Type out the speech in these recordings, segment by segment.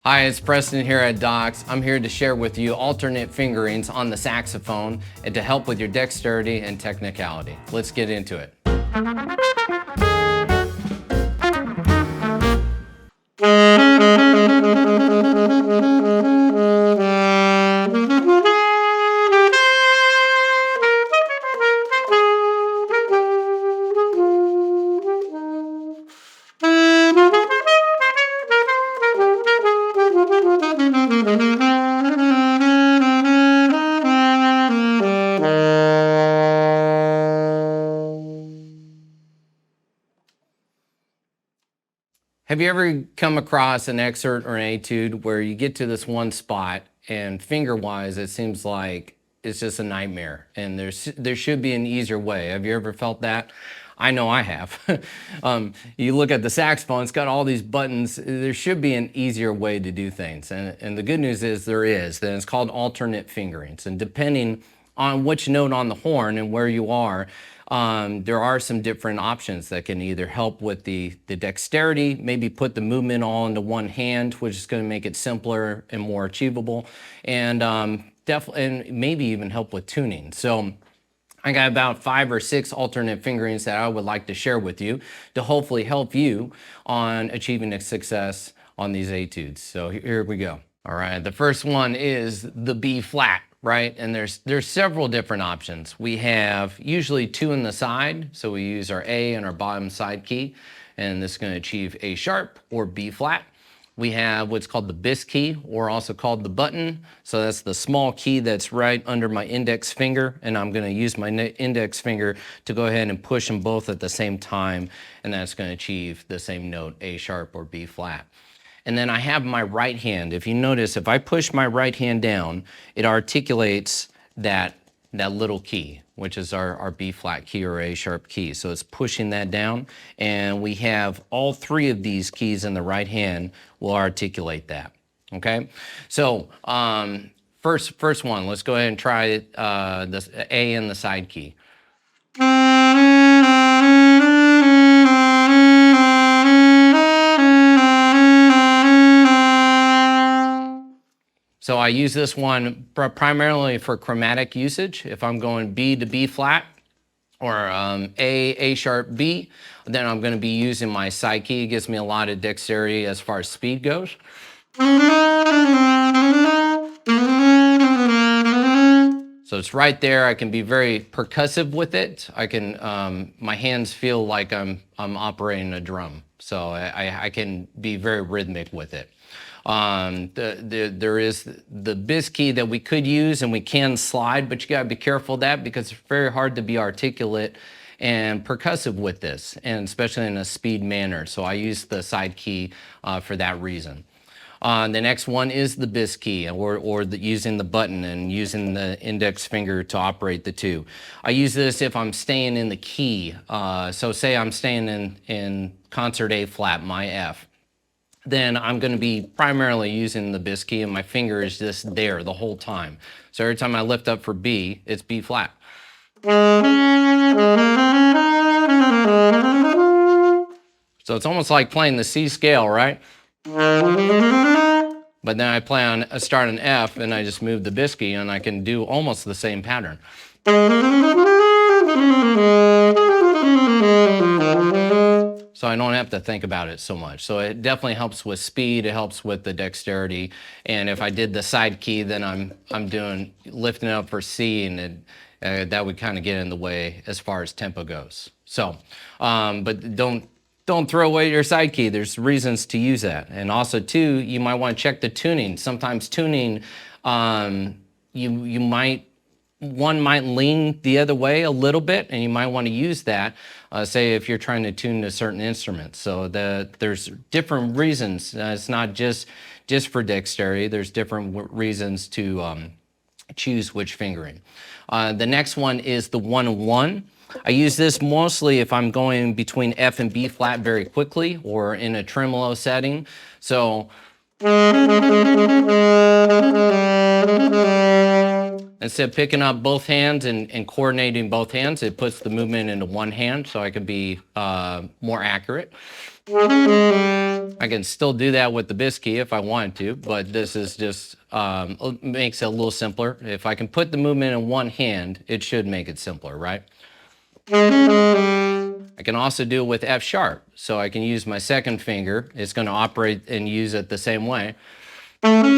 Hi, it's Preston here at Docs. I'm here to share with you alternate fingerings on the saxophone and to help with your dexterity and technicality. Let's get into it. Have you ever come across an excerpt or an etude where you get to this one spot and finger-wise it seems like it's just a nightmare and there should be an easier way? Have you ever felt that? I know I have. You look at the saxophone, it's got all these buttons. There should be an easier way to do things. And the good news is there is. And it's called alternate fingerings. And depending on which note on the horn and where you are, there are some different options that can either help with the dexterity, maybe put the movement all into one hand, which is going to make it simpler and more achievable, and definitely, and maybe even help with tuning. So I got about 5 or 6 alternate fingerings that I would like to share with you to hopefully help you on achieving a success on these etudes. So here we go. All right, the first one is the B flat, right? And there's several different options. We have usually 2 in the side, so we use our A and our bottom side key, and this is going to achieve A sharp or B flat. We have what's called the bis key, or also called the button. So that's the small key that's right under my index finger, and I'm going to use my index finger to go ahead and push them both at the same time, and that's going to achieve the same note, A sharp or B flat. And then I have my right hand. If you notice, if I push my right hand down, it articulates that little key, which is our B flat key or A sharp key. So it's pushing that down, and we have all 3 of these keys in the right hand will articulate that. Okay, so first one, let's go ahead and try the A in the side key. So I use this one primarily for chromatic usage. If I'm going B to B flat or A sharp, B, then I'm going to be using my side key. It gives me a lot of dexterity as far as speed goes. So it's right there. I can be very percussive with it. I can, my hands feel like I'm operating a drum. So I can be very rhythmic with it. There is the bis key that we could use, and we can slide, but you gotta be careful of that because it's very hard to be articulate and percussive with this, and especially in a speed manner. So I use the side key for that reason. The next one is the bis key, or using the button and using the index finger to operate the 2. I use this if I'm staying in the key. So say I'm staying in concert A flat, my F. Then I'm going to be primarily using the bis key, and my finger is just there the whole time. So every time I lift up for B, it's B flat. So it's almost like playing the C scale, right? But then I play on start an F, and I just move the bis key, and I can do almost the same pattern. So I don't have to think about it so much. So it definitely helps with speed. It helps with the dexterity. And if I did the side key, then I'm doing lifting up for C, and that would kind of get in the way as far as tempo goes. So, but don't throw away your side key. There's reasons to use that. And also too, you might want to check the tuning. Sometimes tuning, one might lean the other way a little bit, and you might want to use that, say if you're trying to tune a certain instrument. So there's different reasons. It's not just for dexterity. There's different reasons to choose which fingering. The next one is the 1-1. I use this mostly if I'm going between F and B flat very quickly, or in a tremolo setting. So Instead of picking up both hands and coordinating both hands, it puts the movement into one hand so I can be more accurate. I can still do that with the bis key if I wanted to, but this is just makes it a little simpler. If I can put the movement in one hand, it should make it simpler, right? I can also do it with F sharp. So I can use my second finger. It's going to operate and use it the same way. And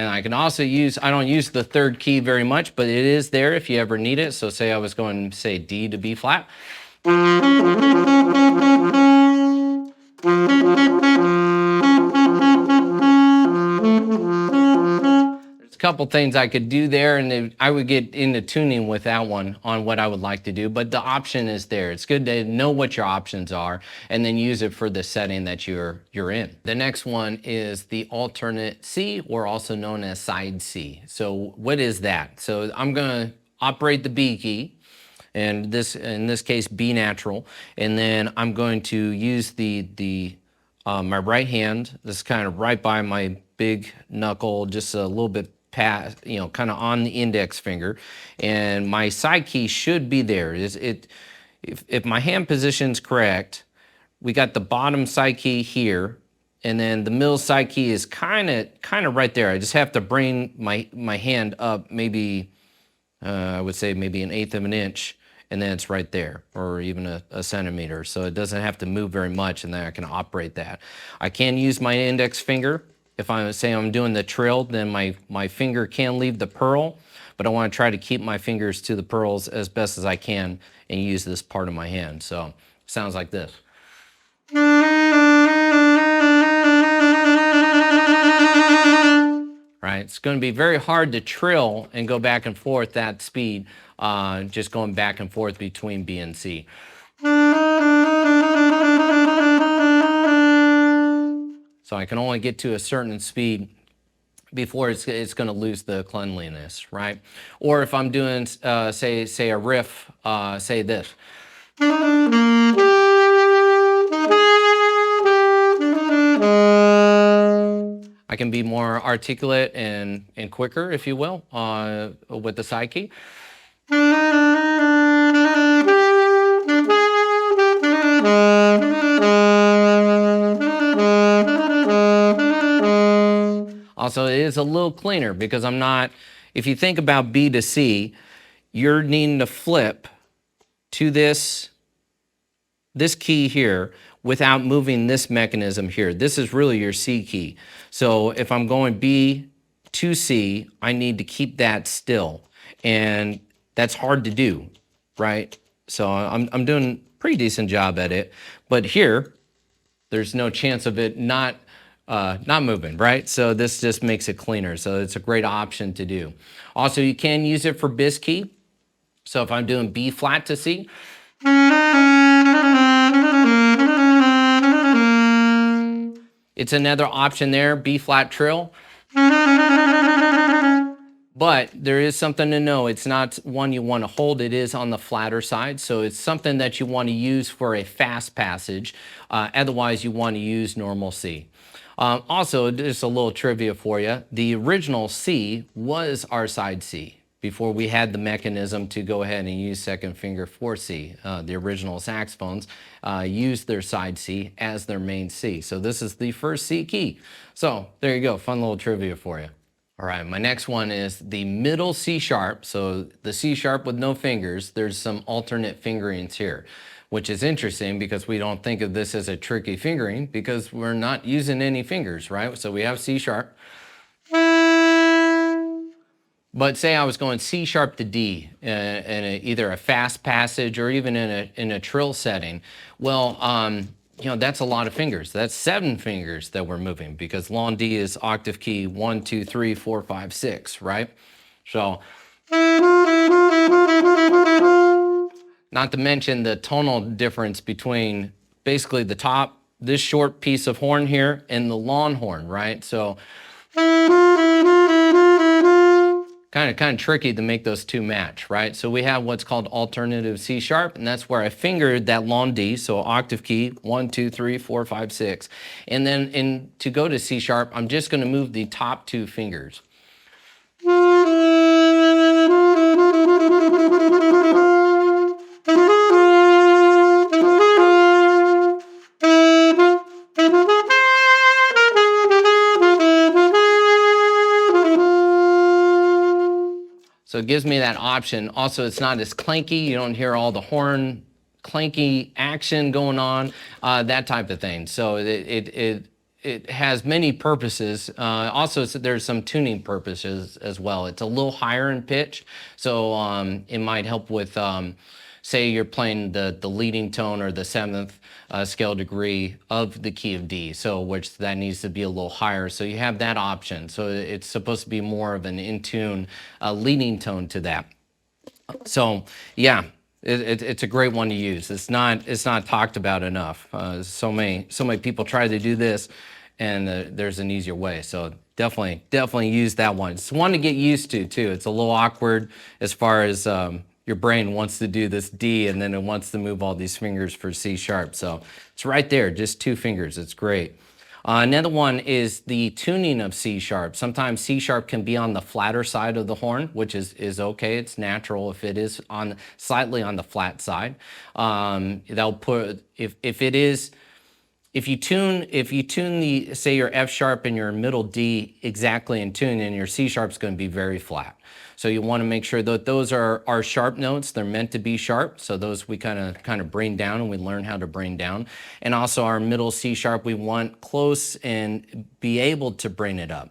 I can also use, I don't use the third key very much, but it is there if you ever need it. So say I was going, say, D to B flat. Couple things I could do there, and I would get into tuning with that one on what I would like to do, but the option is there. It's good to know what your options are and then use it for the setting that you're in. The next one is the alternate C, or also known as side C. So what is that? So I'm gonna operate the B key, and in this case B natural, and then I'm going to use my right hand. This is kind of right by my big knuckle, just a little bit past, kind of on the index finger, and my side key should be there. If my hand position's correct, we got the bottom side key here, and then the middle side key is kind of right there. I just have to bring my hand up, maybe I would say maybe 1/8 of an inch, and then it's right there, or even a centimeter. So it doesn't have to move very much, and then I can operate that. I can use my index finger. If I'm doing the trill, then my finger can leave the pearl, but I want to try to keep my fingers to the pearls as best as I can and use this part of my hand. So it sounds like this. Right, it's going to be very hard to trill and go back and forth that speed, just going back and forth between B and C. So I can only get to a certain speed before it's going to lose the cleanliness, right? Or if I'm doing, say a riff, say this. I can be more articulate and quicker, if you will, with the side key. Also, it is a little cleaner because I'm not, if you think about B to C, you're needing to flip to this key here without moving this mechanism here. This is really your C key. So if I'm going B to C, I need to keep that still. And that's hard to do, right? So I'm doing a pretty decent job at it. But here, there's no chance of it not moving, right? So this just makes it cleaner. So it's a great option to do. Also, you can use it for bis key. So if I'm doing B flat to C, it's another option there, B flat trill. But there is something to know. It's not one you want to hold. It is on the flatter side. So it's something that you want to use for a fast passage. Otherwise, you want to use normal C. Also, just a little trivia for you. The original C was our side C before we had the mechanism to go ahead and use second finger for C. The original saxophones used their side C as their main C. So this is the first C key. So there you go, fun little trivia for you. All right, my next one is the middle C sharp. So the C sharp with no fingers, there's some alternate fingerings here, which is interesting because we don't think of this as a tricky fingering because we're not using any fingers, right? So we have C sharp. But say I was going C sharp to D in either a fast passage or even in a trill setting. Well, that's a lot of fingers. That's 7 fingers that we're moving because long D is octave key 1, 2, 3, 4, 5, 6, right? So, not to mention the tonal difference between basically the top, this short piece of horn here, and the long horn, right? So, kind of tricky to make those two match, right? So we have what's called alternative C sharp, and that's where I fingered that long D, so octave key, 1, 2, 3, 4, 5, 6. And then to go to C sharp, I'm just gonna move the top two fingers. So it gives me that option. Also, it's not as clanky. You don't hear all the horn clanky action going on, that type of thing. So it has many purposes. Also, there's some tuning purposes as well. It's a little higher in pitch, so it might help with, say you're playing the leading tone or the seventh scale degree of the key of D, so which that needs to be a little higher. So you have that option. So it's supposed to be more of an in tune leading tone to that. So yeah. It's a great one to use. It's not talked about enough. So many people try to do this, and there's an easier way. So definitely use that one. It's one to get used to too. It's a little awkward as far as your brain wants to do this D, and then it wants to move all these fingers for C sharp. So it's right there, just two fingers. It's great. Another one is the tuning of C sharp. Sometimes C sharp can be on the flatter side of the horn, which is okay. It's natural if it is on slightly on the flat side. That'll put if you tune the, say, your F sharp and your middle D exactly in tune, and your C sharp is going to be very flat. So you want to make sure that those are sharp notes. They're meant to be sharp. So those we kind of bring down, and we learn how to bring down. And also our middle C sharp, we want close and be able to bring it up.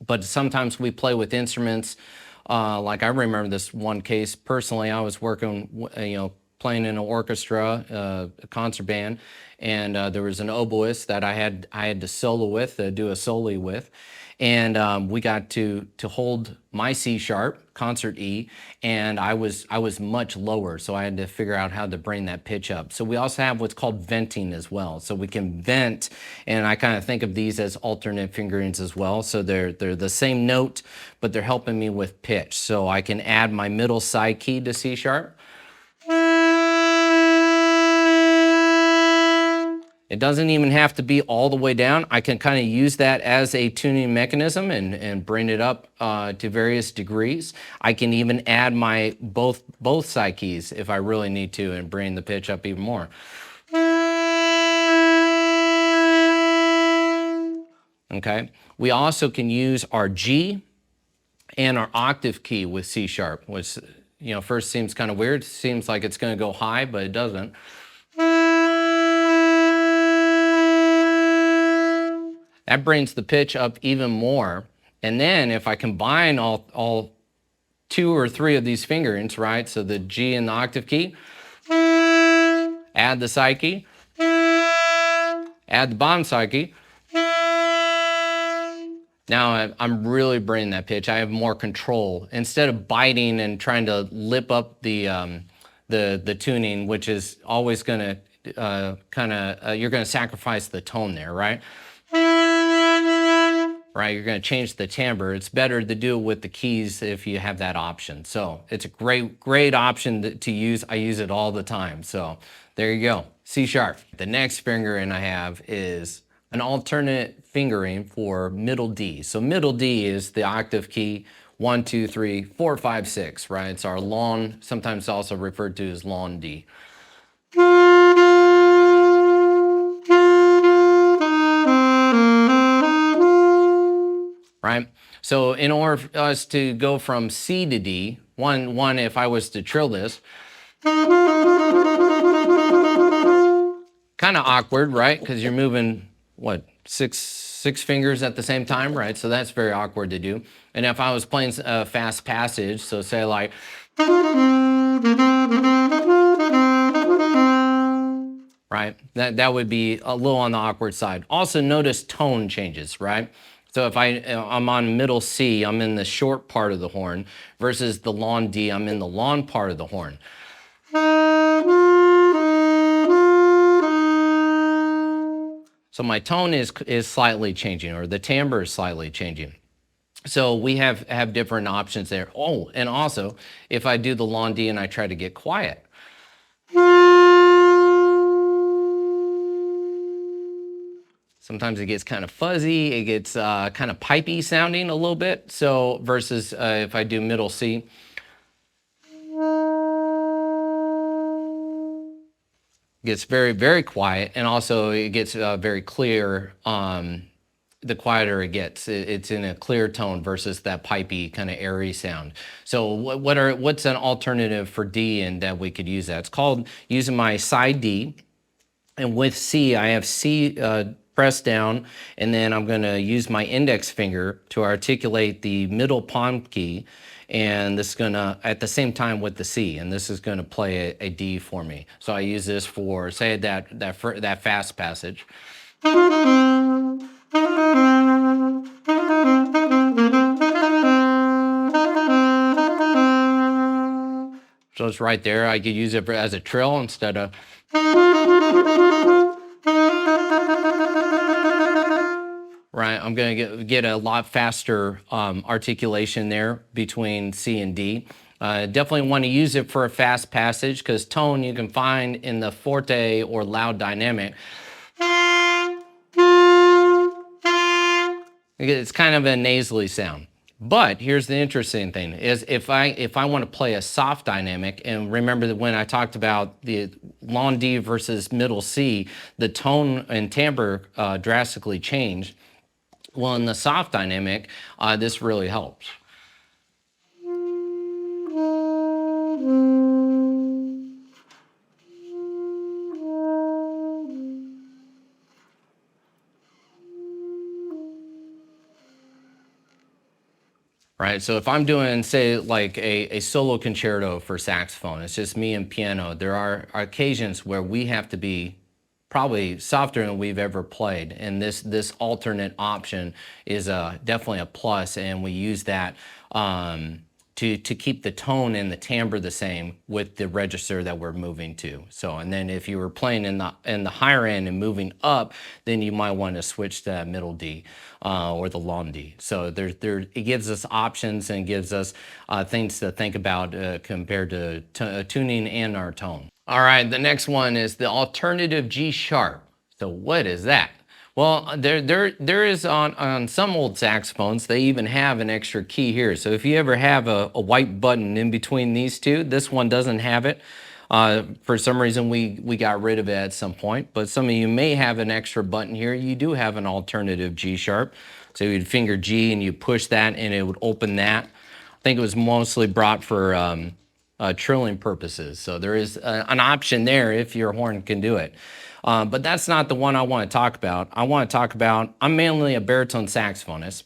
But sometimes we play with instruments. Like I remember this one case personally. I was working, playing in an orchestra, a concert band, and there was an oboist that I had to solo with, do a solo with, and we got to hold my C sharp, concert E, and I was much lower, so I had to figure out how to bring that pitch up. So we also have what's called venting as well. So we can vent, and I kind of think of these as alternate fingerings as well. So they're the same note, but they're helping me with pitch. So I can add my middle side key to C sharp. It doesn't even have to be all the way down. I can kind of use that as a tuning mechanism and bring it up to various degrees. I can even add my both side keys if I really need to, and bring the pitch up even more. Okay. We also can use our G and our octave key with C sharp, which first seems kind of weird. Seems like it's going to go high, but it doesn't. That brings the pitch up even more. And then if I combine all two or three of these fingerings, right? So the G and the octave key, add the side key, add the bottom side key. Now I'm really bringing that pitch. I have more control. Instead of biting and trying to lip up the tuning, which is always going to you're going to sacrifice the tone there, right? Right, you're going to change the timbre. It's better to do it with the keys if you have that option. So it's a great option to use. I use it all the time. So there you go, C sharp. The next fingering I have is an alternate fingering for middle D. So middle D is the octave key, 1, 2, 3, 4, 5, 6, right? It's our long, sometimes also referred to as long D. Right? So in order for us to go from C to D, one if I was to trill this, kind of awkward, right? Because you're moving, what, six fingers at the same time, right? So that's very awkward to do. And if I was playing a fast passage, so say like, right? That would be a little on the awkward side. Also notice tone changes, right? So if I'm on middle C, I'm in the short part of the horn, versus the long D, I'm in the long part of the horn. So my tone is slightly changing, or the timbre is slightly changing. So we have different options there. Oh, and also if I do the long D and I try to get quiet, sometimes it gets kind of fuzzy, it gets kind of pipey sounding a little bit. So versus if I do middle C, it gets very, very quiet, and also it gets very clear. The quieter it gets, it's in a clear tone versus that pipey kind of airy sound. So what's an alternative for D and that we could use that? It's called using my side D. And with C, I have C pressed down, and then I'm going to use my index finger to articulate the middle palm key, and this is going to, at the same time with the C, and this is going to play a D for me. So I use this for, say, that fast passage. So it's right there. I could use it as a trill instead of. Right, I'm gonna get a lot faster articulation there between C and D. Definitely want to use it for a fast passage because tone you can find in the forte or loud dynamic. It's kind of a nasally sound. But here's the interesting thing is if I want to play a soft dynamic, and remember that when I talked about the long D versus middle C, the tone and timbre drastically change. Well, in the soft dynamic, this really helps. Right, so if I'm doing, say, like a solo concerto for saxophone, it's just me and piano, there are occasions where we have to be probably softer than we've ever played, and this alternate option is definitely a plus, and we use that to keep the tone and the timbre the same with the register that we're moving to. So, and then if you were playing in the higher end and moving up, then you might want to switch to that middle D or the long D. So it gives us options and gives us things to think about compared to tuning and our tone. All right, the next one is the alternative G sharp. So what is that? Well, there is on some old saxophones, they even have an extra key here. So if you ever have a white button in between these two, this one doesn't have it. For some reason, we got rid of it at some point, but some of you may have an extra button here. You do have an alternative G sharp. So you'd finger G and you push that and it would open that. I think it was mostly brought for trilling purposes. So there is an option there if your horn can do it. But that's not the one I want to talk about. I want to talk about, I'm mainly a baritone saxophonist.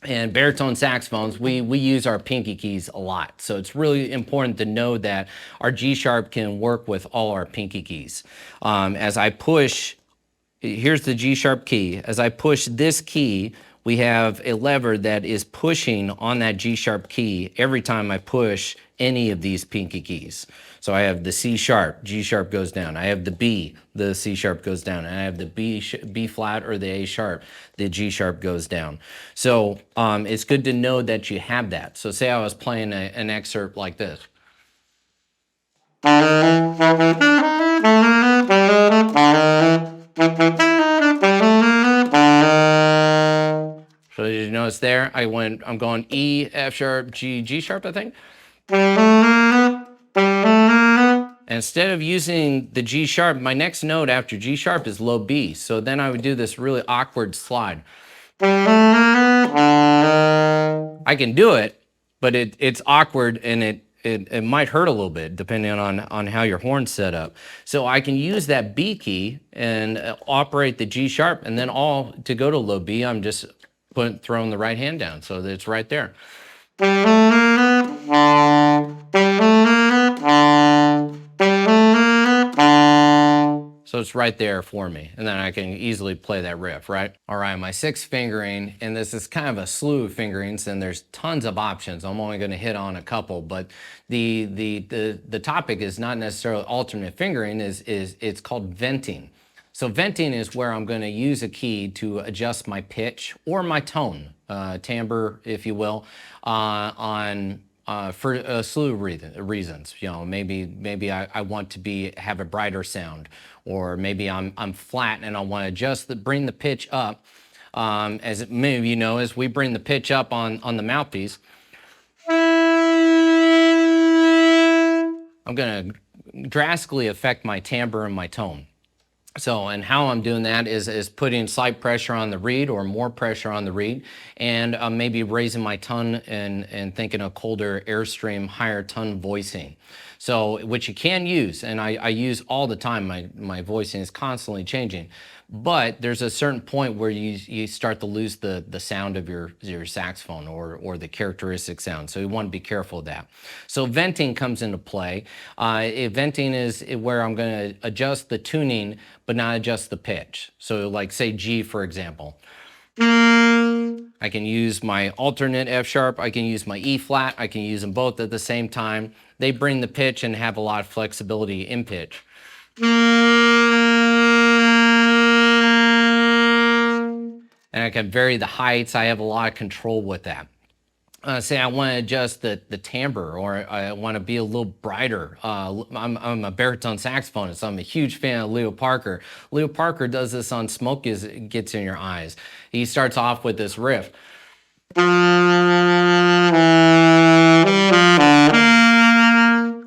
And baritone saxophones, we use our pinky keys a lot. So it's really important to know that our G sharp can work with all our pinky keys. As I push, here's the G sharp key. As I push this key, we have a lever that is pushing on that G sharp key every time I push any of these pinky keys. So I have the C sharp, G sharp goes down. I have the B, the C sharp goes down. And I have the B flat or the A sharp, the G sharp goes down. So it's good to know that you have that. So say I was playing an excerpt like this. So did you notice there? I'm going E, F sharp, G, G sharp, I think. Instead of using the G sharp, my next note after G sharp is low B. So then I would do this really awkward slide. I can do it, but it's awkward and it might hurt a little bit depending on how your horn's set up. So I can use that B key and operate the G sharp, and then to go to low B, I'm just throwing the right hand down. So it's right there. So it's right there for me, and then I can easily play that riff, right? All right, my sixth fingering, and this is kind of a slew of fingerings, and there's tons of options. I'm only gonna hit on a couple, but the topic is not necessarily alternate fingering, it's called venting. So venting is where I'm going to use a key to adjust my pitch or my tone, timbre, if you will, on for a slew of reasons. You know, maybe I want to have a brighter sound, or maybe I'm flat and I want to bring the pitch up. As many of you know, as we bring the pitch up on the mouthpiece, I'm going to drastically affect my timbre and my tone. So, and how I'm doing that is putting slight pressure on the reed or more pressure on the reed, and maybe raising my tone and thinking a colder airstream, higher tone voicing. So, which you can use, and I use all the time. My voicing is constantly changing, but there's a certain point where you start to lose the sound of your saxophone or the characteristic sound. So you want to be careful of that. So venting comes into play. Venting is where I'm going to adjust the tuning, but not adjust the pitch. So like say G, for example. I can use my alternate F sharp, I can use my E flat, I can use them both at the same time. They bring the pitch and have a lot of flexibility in pitch. And I can vary the heights. I have a lot of control with that. Say I want to adjust the timbre, or I want to be a little brighter. I'm a baritone saxophonist, so I'm a huge fan of Leo Parker. Leo Parker does this on Smoke Gets in Your Eyes. He starts off with this riff.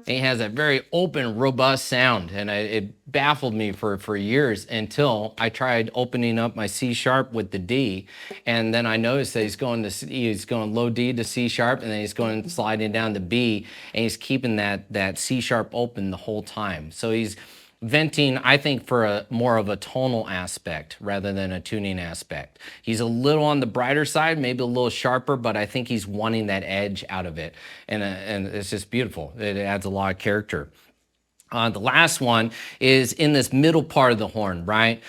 He has a very open, robust sound, and it baffled me for years until I tried opening up my C sharp with the D, and then I noticed that he's going low D to C sharp, and then he's going sliding down to B, and he's keeping that C sharp open the whole time. So he's venting, I think, for more of a tonal aspect rather than a tuning aspect. He's a little on the brighter side, maybe a little sharper, but I think he's wanting that edge out of it. And it's just beautiful. It adds a lot of character. The last one is in this middle part of the horn, right?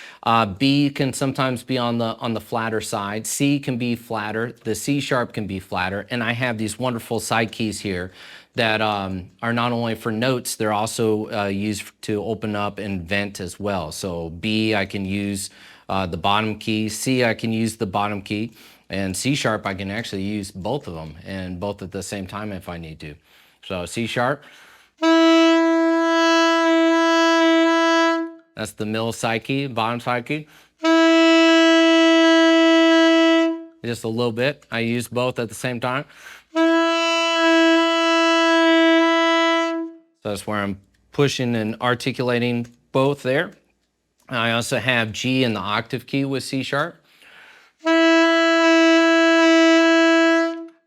B can sometimes be on the flatter side. C can be flatter. The C sharp can be flatter. And I have these wonderful side keys here that are not only for notes, they're also used to open up and vent as well. So B, I can use the bottom key. C, I can use the bottom key. And C sharp, I can actually use both of them, and both at the same time if I need to. So C sharp. That's the middle side key, bottom side key. Just a little bit. I use both at the same time. So that's where I'm pushing and articulating both there. I also have G in the octave key with C sharp.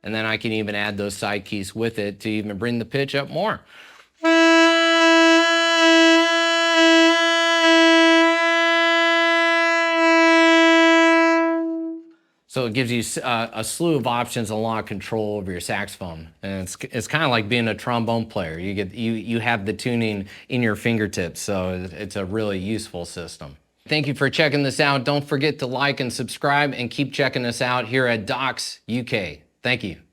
And then I can even add those side keys with it to even bring the pitch up more. So it gives you a slew of options, a lot of control over your saxophone, and it's kind of like being a trombone player. You have the tuning in your fingertips, so it's a really useful system. Thank you for checking this out. Don't forget to like and subscribe, and keep checking us out here at Docs UK. Thank you.